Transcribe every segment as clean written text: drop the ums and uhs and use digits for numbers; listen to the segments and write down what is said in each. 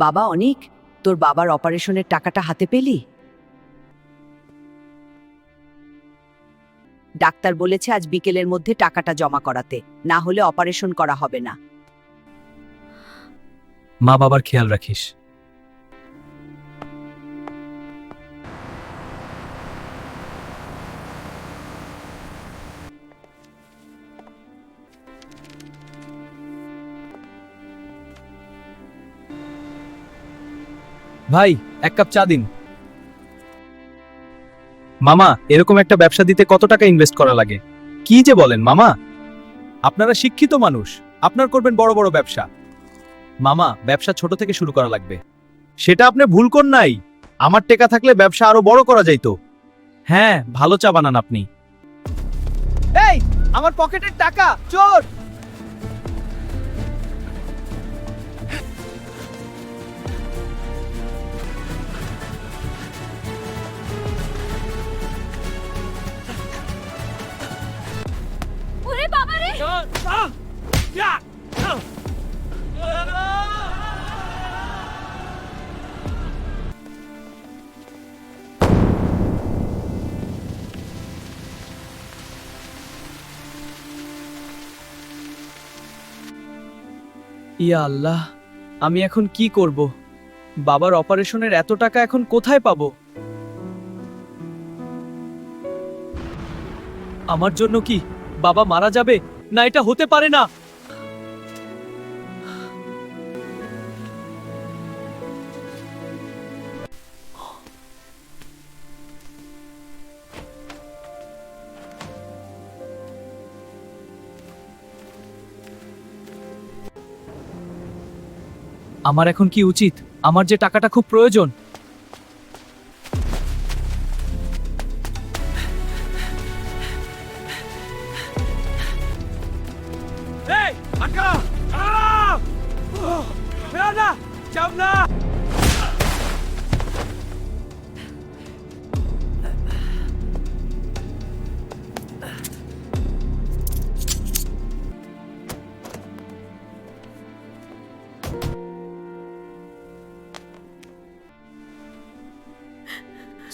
বাবা অনিক, তোর বাবার অপারেশনের টাকাটা হাতে পেলি? ডাক্তার বলেছে আজ বিকেলের মধ্যে টাকাটা জমা করাতে, না হলে অপারেশন করা হবে না। মা বাবার খেয়াল রাখিস। ভাই, এক কাপ চা দিন। মামা, এরকম একটা ব্যবসা দিতে কত টাকা ইনভেস্ট করা লাগে? কি যে বলেন মামা, আপনারা শিক্ষিত মানুষ, আপনার করবেন বড় বড় ব্যবসা। মামা, ব্যবসা ছোট থেকে শুরু করা লাগবে। সেটা আপনি ভুল কোন নাই, আমার টাকা থাকলে ব্যবসা আরো বড় করা যাইতো। হ্যাঁ, ভালো চা বানান আপনি। এই, আমার পকেটের টাকা চোর! ওরে বাবা রে! ইয়া আল্লাহ, আমি এখন কি করব? বাবার অপারেশনের এত টাকা এখন কোথায় পাবো? আমার জন্য কি বাবা মারা যাবে? না, এটা হতে পারে না। আমার এখন কি উচিত? আমার যে টাকাটা খুব প্রয়োজন।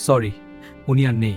সরি, উনি আর নেই।